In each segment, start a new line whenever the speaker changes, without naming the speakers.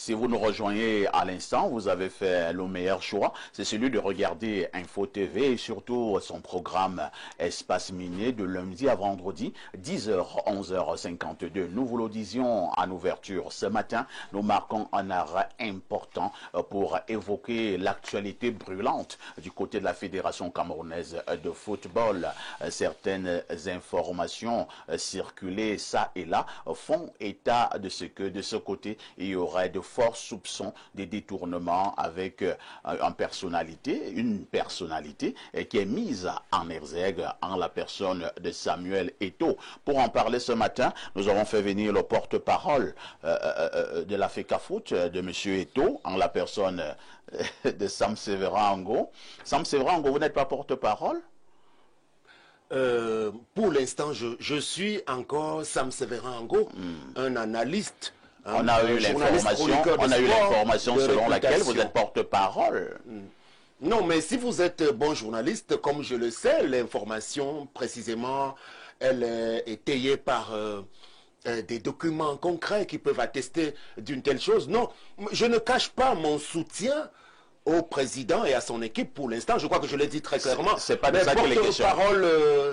Si vous nous rejoignez à l'instant, vous avez fait le meilleur choix. C'est celui de regarder Info TV et surtout son programme Espace Minier de lundi à vendredi, 10h, 11h52. Nous vous le disions en ouverture ce matin, nous marquons un arrêt important pour évoquer l'actualité brûlante du côté de la Fédération camerounaise de football. Certaines informations circulées ça et là font état de ce que de ce côté, il y aurait de forts soupçons de détournement avec une personnalité qui est mise en exergue en la personne de Samuel Eto'o. Pour en parler ce matin, nous avons fait venir le porte-parole de la FECAFOOT, de M. Eto'o, en la personne de Sam Sévérin Ango. Sam Sévérin Ango, vous n'êtes pas porte-parole?
Pour l'instant, je suis encore Sam Sévérin Ango, un analyste.
On a eu l'information selon laquelle vous êtes porte-parole.
Non, mais si vous êtes bon journaliste, comme je le sais, l'information, précisément, elle est étayée par des documents concrets qui peuvent attester d'une telle chose. Non, je ne cache pas mon soutien au président et à son équipe pour l'instant. Je crois que je l'ai dit très clairement.
C'est pas de ça qu'il est question.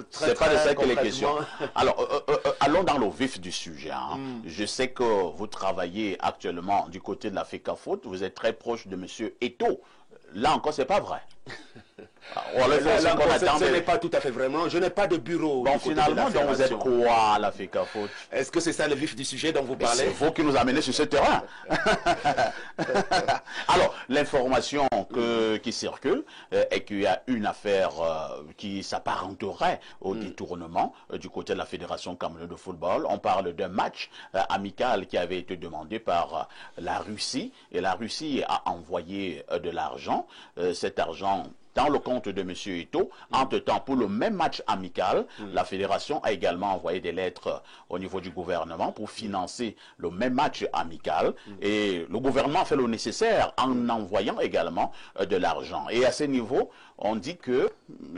C'est
pas de ça qu'il est question. Alors, allons dans le vif du sujet. Je sais que vous travaillez actuellement du côté de la FECAFOOT. Vous êtes très proche de M. Eto'o. Là encore, c'est pas vrai.
Ce n'est pas tout à fait vraiment. Je n'ai pas de bureau.
Bon, finalement, donc vous êtes quoi à la FECAFOOT?
Est-ce que c'est ça le vif du sujet dont vous parlez?
C'est vous qui nous amenez sur ce terrain. Alors, l'information qui circule est qu'il y a une affaire qui s'apparenterait au détournement du côté de la Fédération camerounaise de football. On parle d'un match amical qui avait été demandé par la Russie. Et la Russie a envoyé de l'argent. Cet argent dans le compte de M. Eto'o. Entre-temps, pour le même match amical, la fédération a également envoyé des lettres au niveau du gouvernement pour financer le même match amical. Et le gouvernement a fait le nécessaire en envoyant également de l'argent. Et à ce niveau, on dit que,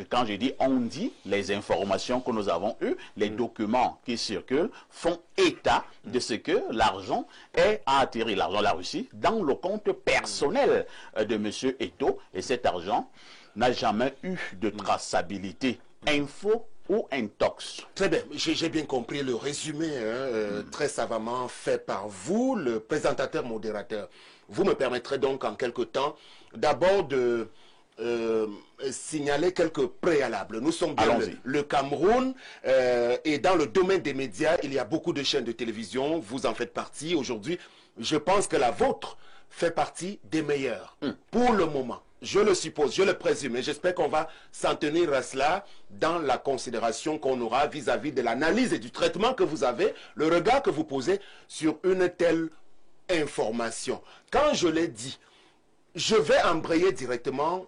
quand je dis on dit, les informations que nous avons eues, les documents qui circulent font état de ce que l'argent a atterri, l'argent de la Russie, dans le compte personnel de M. Eto'o. Et cet argent n'a jamais eu de traçabilité. Info ou intox?
Très bien, j'ai bien compris le résumé très savamment fait par vous, le présentateur modérateur. Vous me permettrez donc en quelque temps d'abord de signaler quelques préalables. Nous sommes bien le Cameroun et dans le domaine des médias, il y a beaucoup de chaînes de télévision, vous en faites partie aujourd'hui. Je pense que la vôtre fait partie des meilleures pour le moment. Je le suppose, je le présume, et j'espère qu'on va s'en tenir à cela dans la considération qu'on aura vis-à-vis de l'analyse et du traitement que vous avez, le regard que vous posez sur une telle information. Quand je l'ai dit, je vais embrayer directement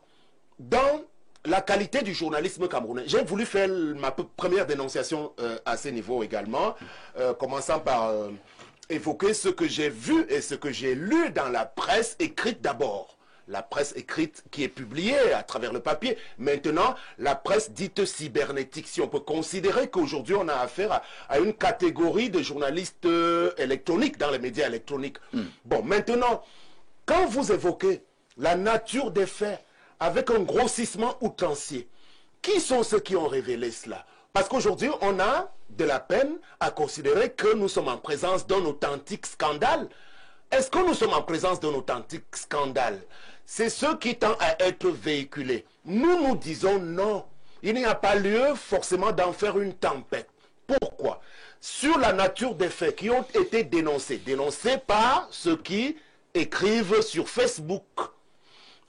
dans la qualité du journalisme camerounais. J'ai voulu faire ma première dénonciation à ce niveau également, commençant par évoquer ce que j'ai vu et ce que j'ai lu dans la presse écrite d'abord. La presse écrite qui est publiée à travers le papier. Maintenant, la presse dite cybernétique. Si on peut considérer qu'aujourd'hui, on a affaire à une catégorie de journalistes électroniques dans les médias électroniques. Bon, maintenant, quand vous évoquez la nature des faits avec un grossissement outrancier, qui sont ceux qui ont révélé cela? Parce qu'aujourd'hui, on a de la peine à considérer que nous sommes en présence d'un authentique scandale. Est-ce que nous sommes en présence d'un authentique scandale? C'est ce qui tend à être véhiculé. Nous disons non. Il n'y a pas lieu forcément d'en faire une tempête. Pourquoi? Sur la nature des faits qui ont été dénoncés par ceux qui écrivent sur Facebook.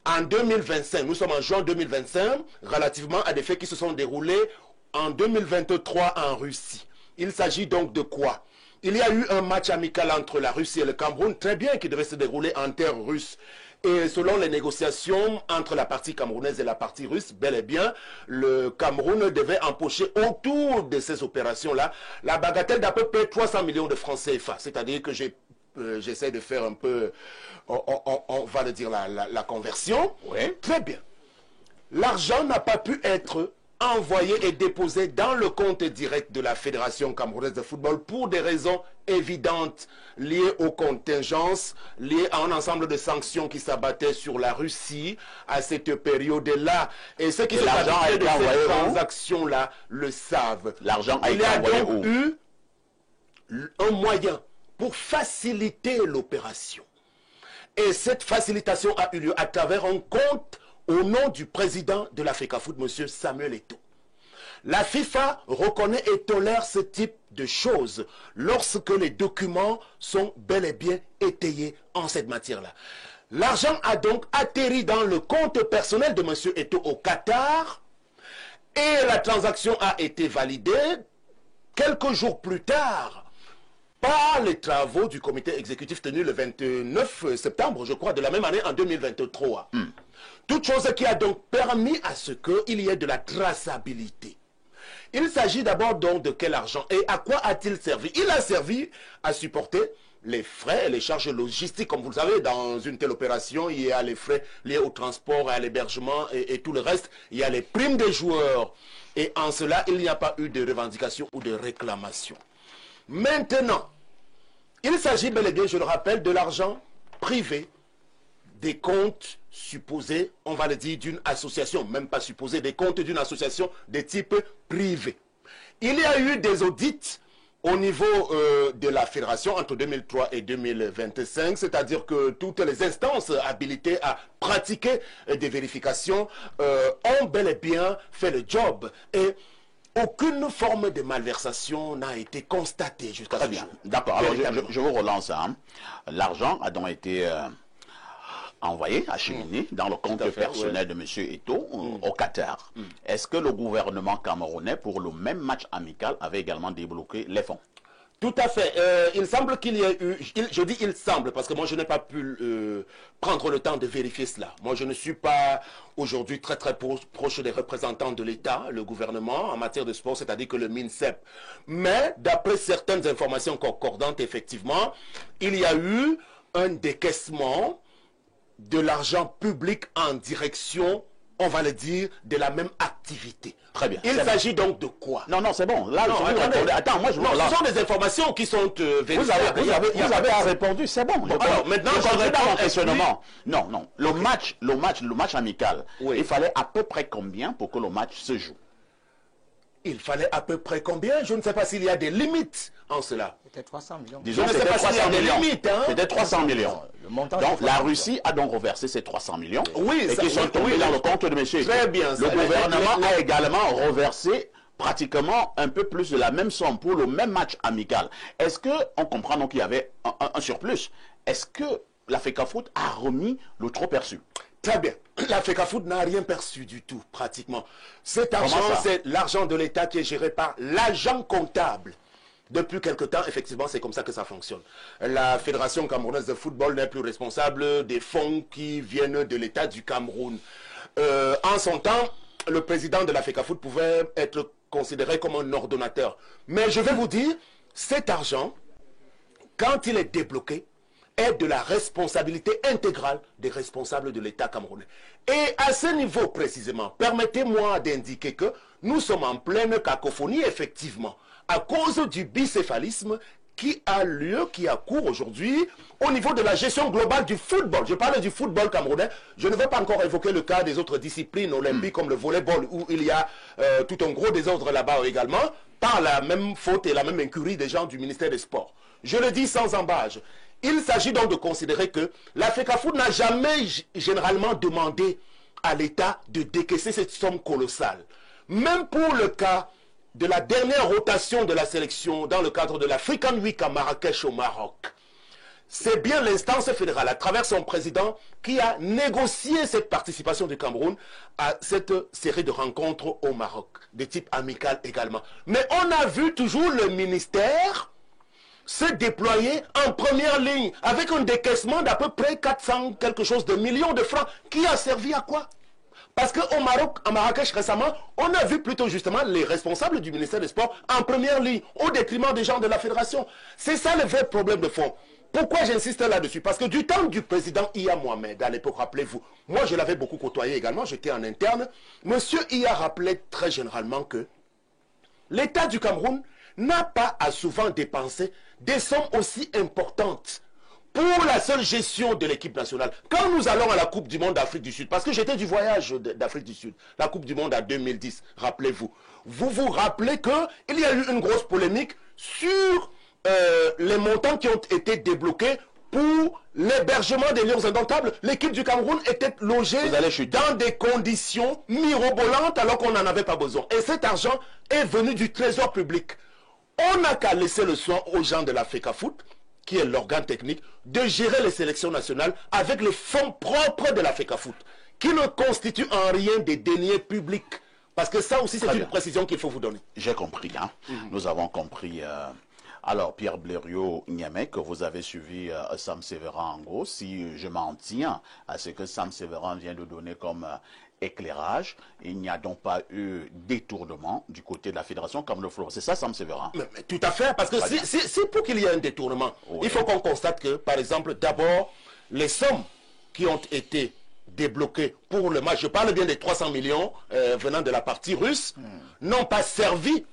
En 2025, nous sommes en juin 2025, relativement à des faits qui se sont déroulés en 2023 en Russie. Il s'agit donc de quoi? Il y a eu un match amical entre la Russie et le Cameroun, très bien, qui devait se dérouler en terre russe. Et selon les négociations entre la partie camerounaise et la partie russe, bel et bien, le Cameroun devait empocher autour de ces opérations-là la bagatelle d'à peu près 300 millions de francs CFA. C'est-à-dire que j'essaie de faire un peu, on va le dire, la conversion.
Oui.
Très bien. L'argent n'a pas pu être envoyé et déposé dans le compte direct de la Fédération camerounaise de football pour des raisons évidentes liées aux contingences, liées à un ensemble de sanctions qui s'abattaient sur la Russie à cette période-là. Et ceux qui se chargeaient de cette transaction-là le savent.
L'argent a été envoyé où?
Il y a donc eu un moyen pour faciliter l'opération. Et cette facilitation a eu lieu à travers un compte au nom du président de la FECAFOOT, M. Samuel Eto'o. La FIFA reconnaît et tolère ce type de choses lorsque les documents sont bel et bien étayés en cette matière-là. L'argent a donc atterri dans le compte personnel de M. Eto'o au Qatar et la transaction a été validée quelques jours plus tard par les travaux du comité exécutif tenu le 29 septembre, je crois, de la même année en 2023. Toute chose qui a donc permis à ce qu'il y ait de la traçabilité. Il s'agit d'abord donc de quel argent et à quoi a-t-il servi? Il a servi à supporter les frais et les charges logistiques. Comme vous le savez, dans une telle opération, il y a les frais liés au transport, à l'hébergement et tout le reste. Il y a les primes des joueurs. Et en cela, il n'y a pas eu de revendication ou de réclamation. Maintenant, il s'agit bel et bien, je le rappelle, de l'argent privé, des comptes supposés, on va le dire, d'une association, même pas supposés, des comptes d'une association de type privé. Il y a eu des audits au niveau de la fédération entre 2003 et 2025, c'est-à-dire que toutes les instances habilitées à pratiquer des vérifications ont bel et bien fait le job. Et aucune forme de malversation n'a été constatée jusqu'à ce jour.
D'accord, alors je vous relance. Hein. L'argent a donc été envoyé, acheminé dans le compte personnel de M. Eto'o au Qatar. Est-ce que le gouvernement camerounais, pour le même match amical, avait également débloqué les fonds?
Tout à fait. Il semble qu'il y ait eu... Je dis il semble parce que moi je n'ai pas pu prendre le temps de vérifier cela. Moi je ne suis pas aujourd'hui très proche des représentants de l'État, le gouvernement en matière de sport, c'est-à-dire que le MINSEP. Mais d'après certaines informations concordantes, effectivement, il y a eu un décaissement de l'argent public en direction, on va le dire, de la même activité.
Très bien.
Il s'agit donc de quoi?
Non, non, c'est bon. Là, non, attends, moi je vous
ce sont des informations qui sont vérifiées.
Vous avez répondu, c'est bon.
Alors, maintenant, je réponds
dans questionnement. Non, non. Le match amical, il fallait à peu près combien pour que le match se joue?
Il fallait à peu près combien? Je ne sais pas s'il y a des limites en cela.
C'était 300 millions.
Disons que c'était 300 millions. C'était 300 millions. Donc la Russie a donc reversé ces 300 millions.
Oui,
et qui sont tombés dans le compte de M.
Très bien.
Le gouvernement a également reversé pratiquement un peu plus de la même somme pour le même match amical. Est-ce qu'on comprend donc qu'il y avait un surplus? Est-ce que la FECAFOOT a remis le trop perçu?
Très bien. La FECAFOOT n'a rien perçu du tout, pratiquement. Cet argent, c'est l'argent de l'État qui est géré par l'agent comptable. Depuis quelque temps, effectivement, c'est comme ça que ça fonctionne. La Fédération camerounaise de football n'est plus responsable des fonds qui viennent de l'État du Cameroun. En son temps, le président de la FECAFOOT pouvait être considéré comme un ordonnateur. Mais je vais vous dire, cet argent, quand il est débloqué, est de la responsabilité intégrale des responsables de l'État camerounais. Et à ce niveau précisément, permettez-moi d'indiquer que nous sommes en pleine cacophonie, effectivement, à cause du bicéphalisme qui a lieu, qui a cours aujourd'hui au niveau de la gestion globale du football. Je parle du football camerounais. Je ne vais pas encore évoquer le cas des autres disciplines olympiques comme le volleyball où il y a tout un gros désordre là-bas également par la même faute et la même incurie des gens du ministère des Sports. Je le dis sans embâche. Il s'agit donc de considérer que la FECAFOOT n'a jamais généralement demandé à l'État de décaisser cette somme colossale. Même pour le cas de la dernière rotation de la sélection dans le cadre de l'African Week à Marrakech au Maroc. C'est bien l'instance fédérale, à travers son président, qui a négocié cette participation du Cameroun à cette série de rencontres au Maroc, de type amical également. Mais on a vu toujours le ministère se déployer en première ligne avec un décaissement d'à peu près 400 quelque chose de millions de francs qui a servi à quoi? Parce qu'au Maroc, à Marrakech récemment, on a vu plutôt justement les responsables du ministère des Sports en première ligne au détriment des gens de la fédération. C'est ça le vrai problème de fond. Pourquoi j'insiste là-dessus? Parce que du temps du président Iya Mohamed, à l'époque, rappelez-vous, moi je l'avais beaucoup côtoyé également, j'étais en interne, monsieur Iya rappelait très généralement que l'État du Cameroun n'a pas à souvent dépenser des sommes aussi importantes pour la seule gestion de l'équipe nationale. Quand nous allons à la Coupe du Monde d'Afrique du Sud, parce que j'étais du voyage d'Afrique du Sud, la Coupe du Monde à 2010, rappelez-vous, vous vous rappelez qu'il y a eu une grosse polémique sur les montants qui ont été débloqués pour l'hébergement des Lions indomptables. L'équipe du Cameroun était logée dans des conditions mirobolantes alors qu'on n'en avait pas besoin. Et cet argent est venu du trésor public. On n'a qu'à laisser le soin aux gens de la FECAFOOT, qui est l'organe technique, de gérer les sélections nationales avec les fonds propres de la FECAFOOT, qui ne constituent en rien des deniers publics. Parce que ça aussi, c'est une précision qu'il faut vous donner.
J'ai compris, hein. Nous avons compris. Alors, Pierre Blériot-Niamey, que vous avez suivi Sam Sévéran en gros, si je m'en tiens à ce que Sam Sévéran vient de donner comme éclairage, il n'y a donc pas eu détournement du côté de la Fédération comme le football. C'est ça, Sam Sévéran?
Mais tout à fait, parce que si pour qu'il y ait un détournement, il faut qu'on constate que, par exemple, d'abord, les sommes qui ont été débloquées pour le match, je parle bien des 300 millions venant de la partie russe, n'ont pas servi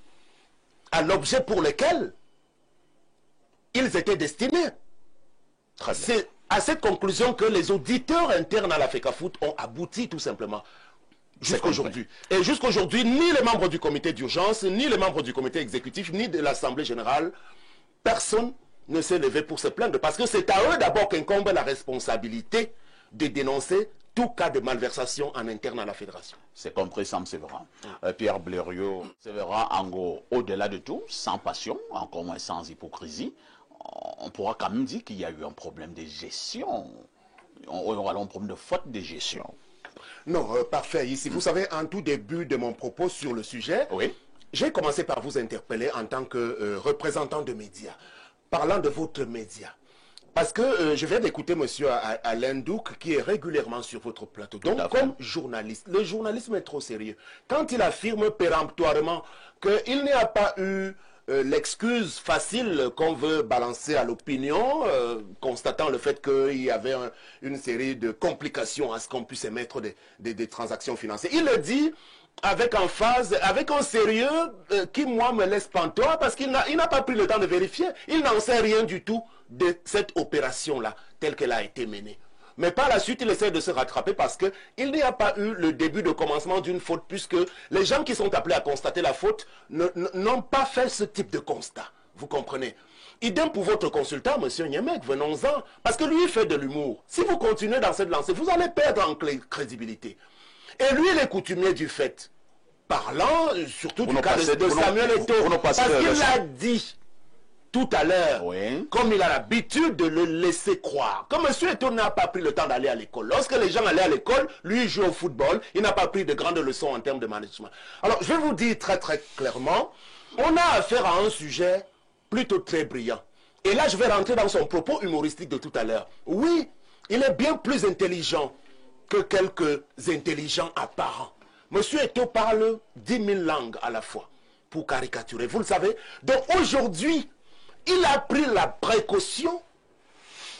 à l'objet pour lequel ils étaient destinés. C'est à cette conclusion que les auditeurs internes à la FECAFOOT ont abouti tout simplement. Jusqu'aujourd'hui. Et jusqu'aujourd'hui, ni les membres du comité d'urgence, ni les membres du comité exécutif, ni de l'Assemblée générale, personne ne s'est levé pour se plaindre. Parce que c'est à eux d'abord qu'incombe la responsabilité de dénoncer tout cas de malversation en interne à la fédération.
C'est compris, Sam Sévéran. Pierre Blériot, Sévéran, en gros, au-delà de tout, sans passion, encore moins sans hypocrisie, on pourra quand même dire qu'il y a eu un problème de gestion. On aura un problème de faute de gestion.
Non, parfait. Ici, vous savez, en tout début de mon propos sur le sujet, j'ai commencé par vous interpeller en tant que représentant de médias, parlant de votre média. Parce que je viens d'écouter M. Alain Douk qui est régulièrement sur votre plateau. Donc, comme journaliste, le journalisme est trop sérieux. Quand il affirme péremptoirement qu'il n'y a pas eu l'excuse facile qu'on veut balancer à l'opinion, constatant le fait qu'il y avait une série de complications à ce qu'on puisse émettre des transactions financières. Il le dit avec emphase, avec un sérieux qui, moi, me laisse pantois parce qu'il n'a pas pris le temps de vérifier. Il n'en sait rien du tout de cette opération-là, telle qu'elle a été menée. Mais par la suite, il essaie de se rattraper parce qu'il n'y a pas eu le début de commencement d'une faute, puisque les gens qui sont appelés à constater la faute n'ont pas fait ce type de constat. Vous comprenez? Idem pour votre consultant, M. Niamey, venons-en. Parce que lui, il fait de l'humour. Si vous continuez dans cette lancée, vous allez perdre en crédibilité. Et lui, il est coutumier du fait. Parlant surtout du cas de Samuel Eto'o. Parce qu'il a dit tout à l'heure, comme il a l'habitude de le laisser croire. Comme M. Eto'o n'a pas pris le temps d'aller à l'école. Lorsque les gens allaient à l'école, lui, il joue au football. Il n'a pas pris de grandes leçons en termes de management. Alors, je vais vous dire très très clairement, on a affaire à un sujet plutôt très brillant. Et là, je vais rentrer dans son propos humoristique de tout à l'heure. Oui, il est bien plus intelligent que quelques intelligents apparents. M. Eto'o parle 10 000 langues à la fois pour caricaturer. Vous le savez. Donc aujourd'hui, il a pris la précaution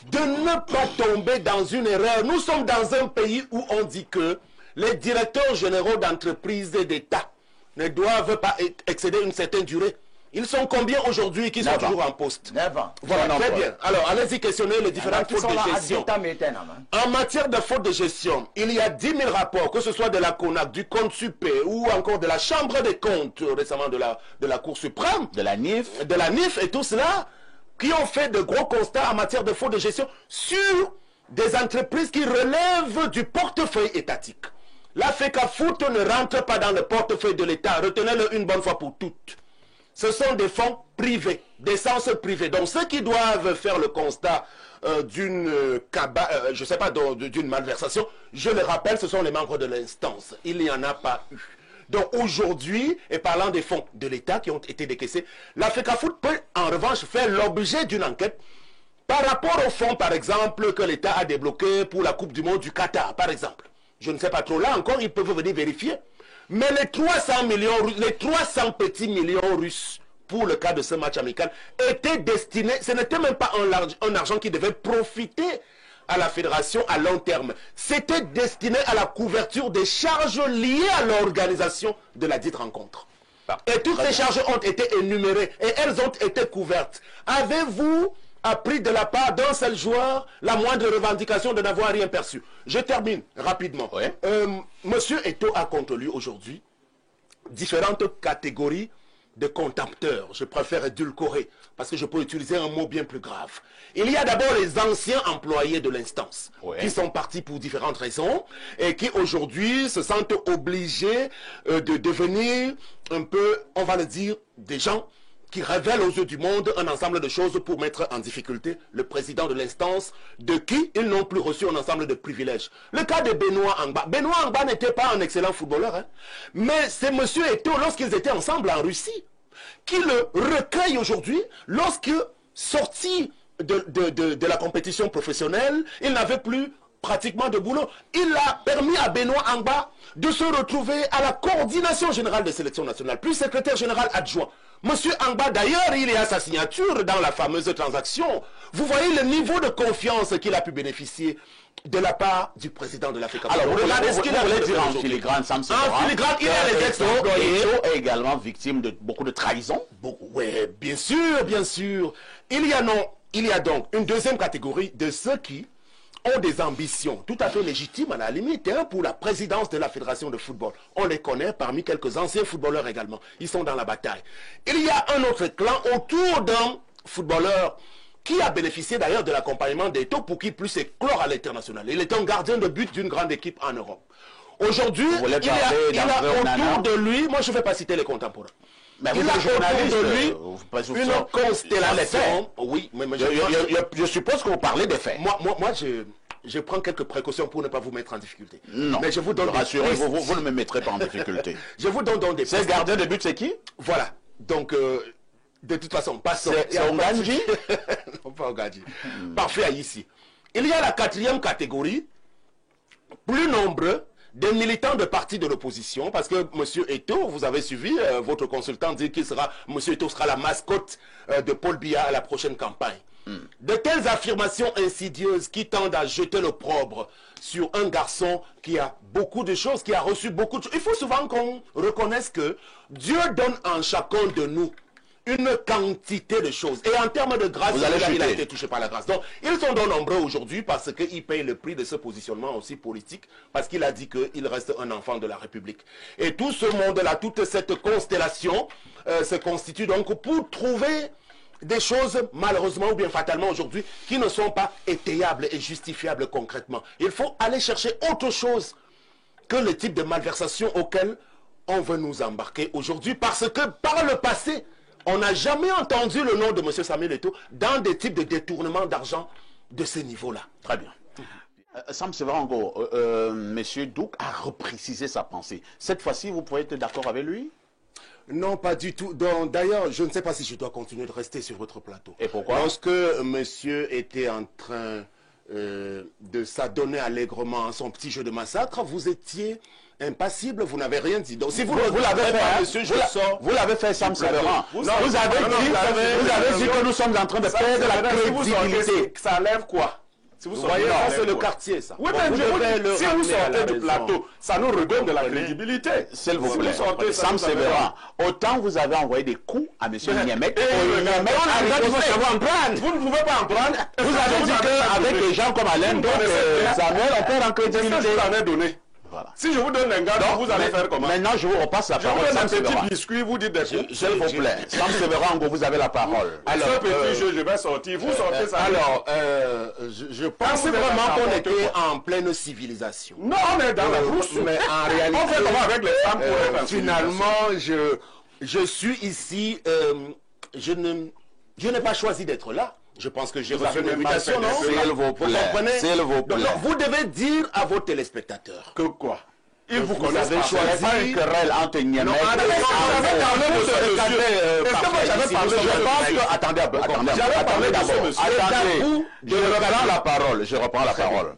de ne pas tomber dans une erreur. Nous sommes dans un pays où on dit que les directeurs généraux d'entreprises et d'État ne doivent pas excéder une certaine durée. Ils sont combien aujourd'hui qui sont toujours en poste?
9 ans.
Voilà, très bien. Alors, allez-y questionner les différentes fautes de gestion. En matière de fautes de gestion, il y a 10 000 rapports, que ce soit de la CONAC, du compte super ou encore de la Chambre des comptes, récemment de la Cour suprême.
De la NIF.
De la NIF et tout cela, qui ont fait de gros constats en matière de fautes de gestion sur des entreprises qui relèvent du portefeuille étatique. La FECAFOOT ne rentre pas dans le portefeuille de l'État. Retenez-le une bonne fois pour toutes. Ce sont des fonds privés, d'essence privée. Donc ceux qui doivent faire le constat d'une je sais pas, d'une malversation, je le rappelle, ce sont les membres de l'instance. Il n'y en a pas eu. Donc aujourd'hui, et parlant des fonds de l'État qui ont été décaissés, la FECAFOOT peut en revanche faire l'objet d'une enquête par rapport aux fonds, par exemple, que l'État a débloqués pour la Coupe du Monde du Qatar, par exemple. Je ne sais pas trop. Là encore, ils peuvent venir vérifier. Mais les 300 millions, les 300 petits millions russes pour le cas de ce match amical était destiné, ce n'était même pas un argent qui devait profiter à la fédération à long terme. C'était destiné à la couverture des charges liées à l'organisation de la dite rencontre. Et toutes ces charges ont été énumérées et elles ont été couvertes. Avez-vous appris de la part d'un seul joueur la moindre revendication de n'avoir rien perçu? Je termine rapidement.
Ouais.
Monsieur Eto'o a contre lui aujourd'hui différentes catégories de contempteurs. Je préfère édulcorer parce que je peux utiliser un mot bien plus grave. Il y a d'abord les anciens employés de l'instance qui sont partis pour différentes raisons et qui aujourd'hui se sentent obligés de devenir un peu, on va le dire, des gens qui révèlent aux yeux du monde un ensemble de choses pour mettre en difficulté le président de l'instance, de qui ils n'ont plus reçu un ensemble de privilèges. Le cas de Benoît Angba. Benoît Angba n'était pas un excellent footballeur, hein, mais c'est M. Eto'o, lorsqu'ils étaient ensemble en Russie, qui le recueille aujourd'hui, lorsque, sorti de la compétition professionnelle, il n'avait plus pratiquement de boulot. Il a permis à Benoît Angba de se retrouver à la coordination générale des sélections nationales, puis secrétaire général adjoint. Monsieur Angba, d'ailleurs, il y a sa signature dans la fameuse transaction. Vous voyez le niveau de confiance qu'il a pu bénéficier de la part du président de l'Afrique.
Alors, regardez ce qu'il a voulu dire en filigrane, Sam Sebera.
En filigrane, il a les ex-employés.
Eto'o est également victime de beaucoup de trahison.
Oui, bien sûr, bien sûr. Il y a donc une deuxième catégorie de ceux qui ont des ambitions tout à fait légitimes à la limite hein, pour la présidence de la Fédération de football. On les connaît parmi quelques anciens footballeurs également. Ils sont dans la bataille. Il y a un autre clan autour d'un footballeur qui a bénéficié d'ailleurs de l'accompagnement d'Eto'o pour qu'il puisse éclore à l'international. Il est un gardien de but d'une grande équipe en Europe. Aujourd'hui, il a autour de lui, moi je ne vais pas citer les contemporains,
mais
il a autour de lui une constellation.
Oui, mais je suppose que vous parlez des faits.
Moi je prends quelques précautions pour ne pas vous mettre en difficulté.
Non,
mais je vous donne
rassurez, vous ne me mettrez pas en difficulté.
Je vous donne donc des
pistes. C'est gardien de but, c'est qui?
Voilà, donc de toute façon, passons.
C'est Ongadji?
Non, pas Ongadji. Parfait, ici. Il y a la quatrième catégorie, plus nombreux, des militants de partis de l'opposition, parce que M. Eto'o, vous avez suivi, votre consultant dit qu'il sera, M. Eto'o sera la mascotte de Paul Biya à la prochaine campagne. De telles affirmations insidieuses qui tendent à jeter l'opprobre sur un garçon qui a beaucoup de choses, qui a reçu beaucoup de choses. Il faut souvent qu'on reconnaisse que Dieu donne en chacun de nous une quantité de choses. Et en termes de grâce, il a été touché par la grâce. Donc, ils sont donc nombreux aujourd'hui parce qu'ils payent le prix de ce positionnement aussi politique, parce qu'il a dit qu'il reste un enfant de la République. Et tout ce monde-là, toute cette constellation se constitue donc pour trouver des choses, malheureusement ou bien fatalement aujourd'hui, qui ne sont pas étayables et justifiables concrètement. Il faut aller chercher autre chose que le type de malversation auquel on veut nous embarquer aujourd'hui, parce que par le passé, on n'a jamais entendu le nom de M. Samuel Eto'o dans des types de détournement d'argent de ce niveau-là.
Très bien. Sam Sebera, M. Douk a reprécisé sa pensée. Cette fois-ci, vous pouvez être d'accord avec lui?
Non, pas du tout. D'ailleurs, je ne sais pas si je dois continuer de rester sur votre plateau.
Et pourquoi?
Lorsque monsieur était en train de s'adonner allègrement à son petit jeu de massacre, vous étiez impassible, vous n'avez rien dit. Donc si vous
l'avez fait,
pas, monsieur, je sors.
Vous l'avez fait, Sam Sebera. Vous avez dit que nous sommes en train de perdre la crédibilité.
Ça enlève quoi? Si vous voyez, c'est le quartier, ça.
Oui, mais si vous sortez du plateau, ça nous redonne de la crédibilité.
S'il vous plaît, Sam Sebera, autant vous avez envoyé des coups à M. Niamek,
vous ne pouvez pas en prendre.
Vous avez dit qu'avec des gens comme Alain, donc Samuel, on perd en crédibilité.
Qu'est-ce que je vous en ai donné?
Voilà.
Si je vous donne un gars, vous allez faire comment?
Maintenant, je vous repasse la parole.
Je vous donne un petit biscuit, vous dites des coups.
S'il vous plaît. Sam Sebera, vous avez la parole.
Alors, ce petit jeu, je vais sortir. Vous sortez ça.
Alors, je pense vraiment qu'on était en pleine civilisation.
Non, on est dans la brousse.
Mais en réalité,
on fait comment avec les femmes pour
finalement, je suis ici. Je n'ai pas choisi d'être là. Je pense que j'ai reçu une invitation, non?
S'il vous plaît. S'il vous plaît.
Donc, vous devez dire à vos téléspectateurs
que quoi?
Ils vous connaissent pas.
Choisi pas une querelle entre Niamek et attendez d'abord. Je reprends la parole.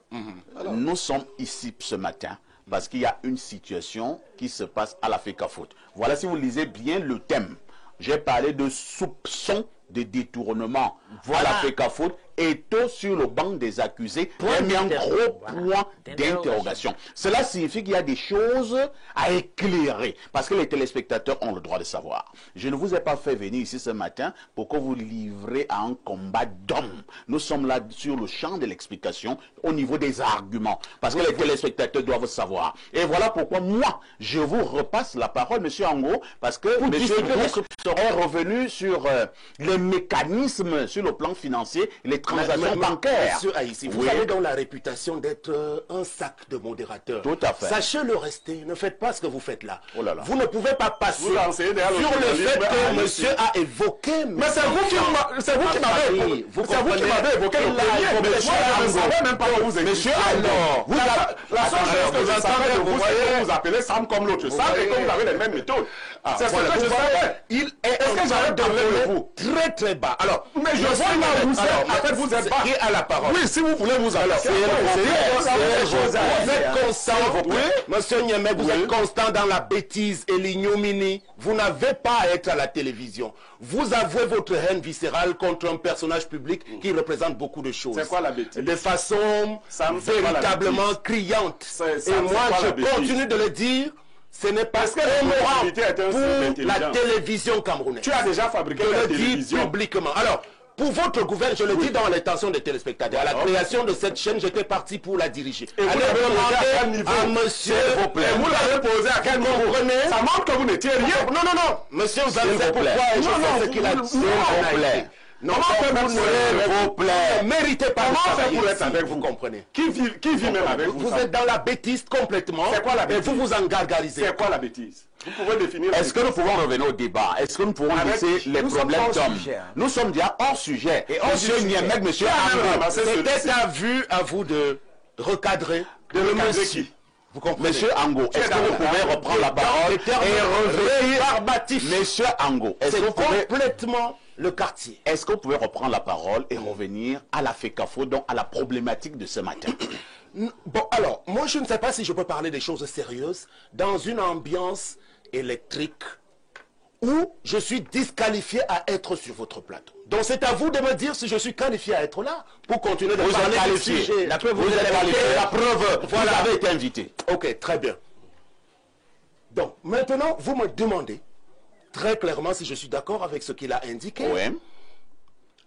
Nous sommes ici ce matin parce qu'il y a une situation qui se passe à l'Africa Foot. Voilà, si vous lisez bien le thème J'ai parlé de soupçons de détournement à la FECAFOOT et tout sur le banc des accusés. J'ai mis un gros point d'interrogation. Cela signifie qu'il y a des choses à éclairer parce que les téléspectateurs ont le droit de savoir. Je ne vous ai pas fait venir ici ce matin pour que vous livrez à un combat d'hommes. Nous sommes là sur le champ de l'explication au niveau des arguments parce que les téléspectateurs doivent savoir. Et voilà pourquoi moi, je vous repasse la parole, Monsieur Ango, parce que Monsieur Gousse est revenu sur les mécanismes sur le plan financier, les transactions bancaires.
Monsieur Haïssi, vous avez donc la réputation d'être un sac de modérateur.
Tout à fait.
Sachez le rester, ne faites pas ce que vous faites là.
Oh là là.
Vous ne pouvez pas passer sur le fait que monsieur a évoqué...
Mais c'est vous qui m'avez évoqué. Vous savez même pas où vous êtes.
Monsieur, alors,
la seule chose que je savais de vous, c'est que vous appelez Sam comme l'autre. Sam et que vous avez les mêmes méthodes. C'est ce que je savais. Est-ce que j'avais parlé de vous?
Très très bas. Alors,
mais je vois là où vous êtes. En fait, vous êtes bas.
Qui a la parole?
Oui, si vous voulez vous appeler.
Vous êtes constant, monsieur Niamey, vous êtes constant dans la bêtise et l'ignominie. Vous n'avez pas à être à la télévision. Vous avouez votre haine viscérale contre un personnage public qui représente beaucoup de choses.
C'est quoi la bêtise?
De façon véritablement criante. Et moi, je continue de le dire. Ce n'est pas honorable pour la télévision camerounaise.
Tu as déjà fabriqué la télévision.
Je le dis publiquement. Alors, pour votre gouvernement, je le dis dans l'intention des téléspectateurs, à la création de cette chaîne, j'étais parti pour la diriger.
Et vous l'avez posé à quel niveau?
Monsieur,
et vous l'avez posé à quel niveau? Ça montre que vous n'étiez rien.
Non. Monsieur, vous savez pourquoi et je sais ce qu'il a dit.
Non, s'il vous plaît.
Ne méritez pas de travailler
pour être avec
vous comprenez.
Qui vit même avec vous?
Vous êtes dans la bêtise complètement.
C'est quoi la bêtise?
Et vous vous en gargarisez.
C'est quoi la bêtise? Vous pouvez définir.
Est-ce que nous pouvons revenir au débat? Est-ce que nous pouvons laisser les problèmes d'hommes? Nous sommes déjà hors sujet. Et monsieur Niamey, monsieur Ango,
c'était à vous de recadrer.
De recadrer qui?
Vous comprenez?
Monsieur Ango, est-ce que vous pouvez reprendre la parole et revenir? Monsieur Ango, est-ce que vous pouvez
complètement le quartier.
Est-ce que vous pouvez reprendre la parole et revenir à la FECAFOOT, donc à la problématique de ce matin?
Bon, alors, moi je ne sais pas si je peux parler des choses sérieuses dans une ambiance électrique où je suis disqualifié à être sur votre plateau. Donc c'est à vous de me dire si je suis qualifié à être là pour continuer de parler du sujet.
La preuve, vous êtes qualifié. La preuve, voilà. Vous avez été invité.
Ok, très bien. Donc, maintenant, vous me demandez très clairement si je suis d'accord avec ce qu'il a indiqué.
Oui.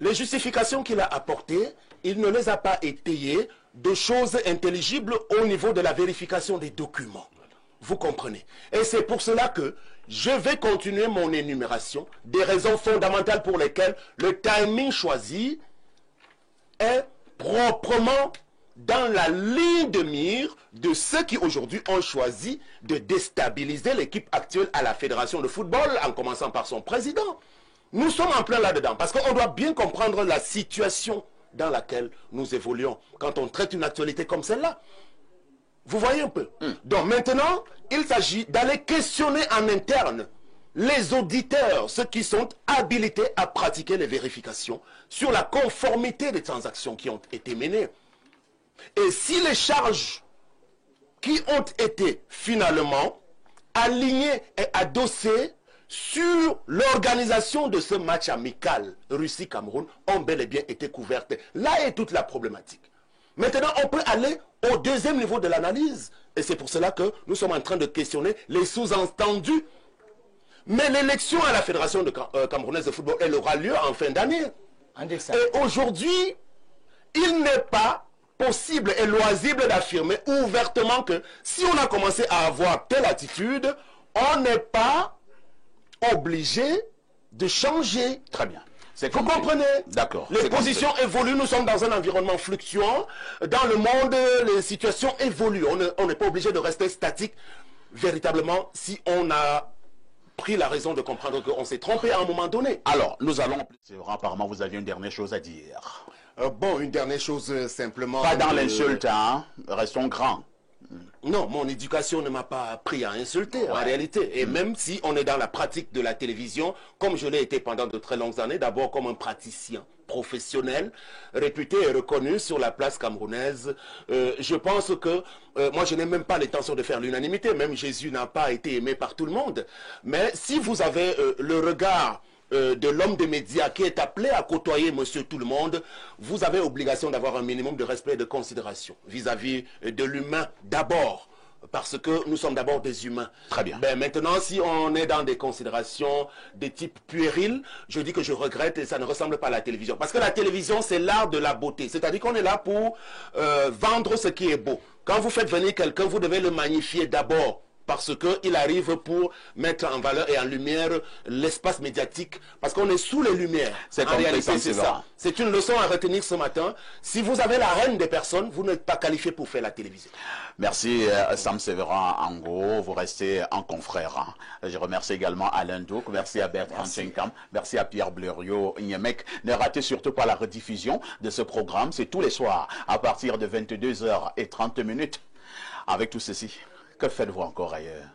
Les justifications qu'il a apportées, il ne les a pas étayées de choses intelligibles au niveau de la vérification des documents. Vous comprenez? Et c'est pour cela que je vais continuer mon énumération des raisons fondamentales pour lesquelles le timing choisi est proprement dans la ligne de mire de ceux qui aujourd'hui ont choisi de déstabiliser l'équipe actuelle à la Fédération de football, en commençant par son président. Nous sommes en plein là-dedans, parce qu'on doit bien comprendre la situation dans laquelle nous évoluons quand on traite une actualité comme celle-là. Vous voyez un peu? Donc maintenant, il s'agit d'aller questionner en interne les auditeurs, ceux qui sont habilités à pratiquer les vérifications sur la conformité des transactions qui ont été menées. Et si les charges qui ont été finalement alignées et adossées sur l'organisation de ce match amical Russie-Cameroun ont bel et bien été couvertes. Là est toute la problématique. Maintenant, on peut aller au deuxième niveau de l'analyse. Et c'est pour cela que nous sommes en train de questionner les sous-entendus. Mais l'élection à la Fédération camerounaise de football, elle aura lieu en fin d'année. Et aujourd'hui, il n'est pas possible et loisible d'affirmer ouvertement que si on a commencé à avoir telle attitude, on n'est pas obligé de changer.
Très bien.
Vous comprenez?
D'accord.
Les positions évoluent, nous sommes dans un environnement fluctuant. Dans le monde, les situations évoluent. On n'est pas obligé de rester statique véritablement si on a pris la raison de comprendre qu'on s'est trompé à un moment donné.
Alors, nous allons... Apparemment, vous aviez une dernière chose à dire.
Bon, une dernière chose simplement...
Pas dans l'insulte, hein. Restons grands.
Non, mon éducation ne m'a pas appris à insulter, en réalité. Et même si on est dans la pratique de la télévision, comme je l'ai été pendant de très longues années, d'abord comme un praticien professionnel, réputé et reconnu sur la place camerounaise, je pense que, moi je n'ai même pas l'intention de faire l'unanimité, même Jésus n'a pas été aimé par tout le monde. Mais si vous avez le regard de l'homme des médias qui est appelé à côtoyer monsieur tout le monde, vous avez obligation d'avoir un minimum de respect et de considération vis-à-vis de l'humain d'abord, parce que nous sommes d'abord des humains.
Très bien.
Ben, maintenant, si on est dans des considérations de type puéril, je dis que je regrette et ça ne ressemble pas à la télévision. Parce que la télévision, c'est l'art de la beauté. C'est-à-dire qu'on est là pour vendre ce qui est beau. Quand vous faites venir quelqu'un, vous devez le magnifier d'abord, parce qu'il arrive pour mettre en valeur et en lumière l'espace médiatique, parce qu'on est sous les lumières.
C'est
en réalité, c'est
ça.
C'est une leçon à retenir ce matin. Si vous avez la reine des personnes, vous n'êtes pas qualifié pour faire la télévision.
Merci Sam Sévérin Ango, vous restez en confrère. Je remercie également Alain Douk, merci à Bertrand Tchenkam, merci à Pierre Blériot Niemek. Ne ratez surtout pas la rediffusion de ce programme, c'est tous les soirs à partir de 22h30. Avec tout ceci, que faites-vous encore ailleurs?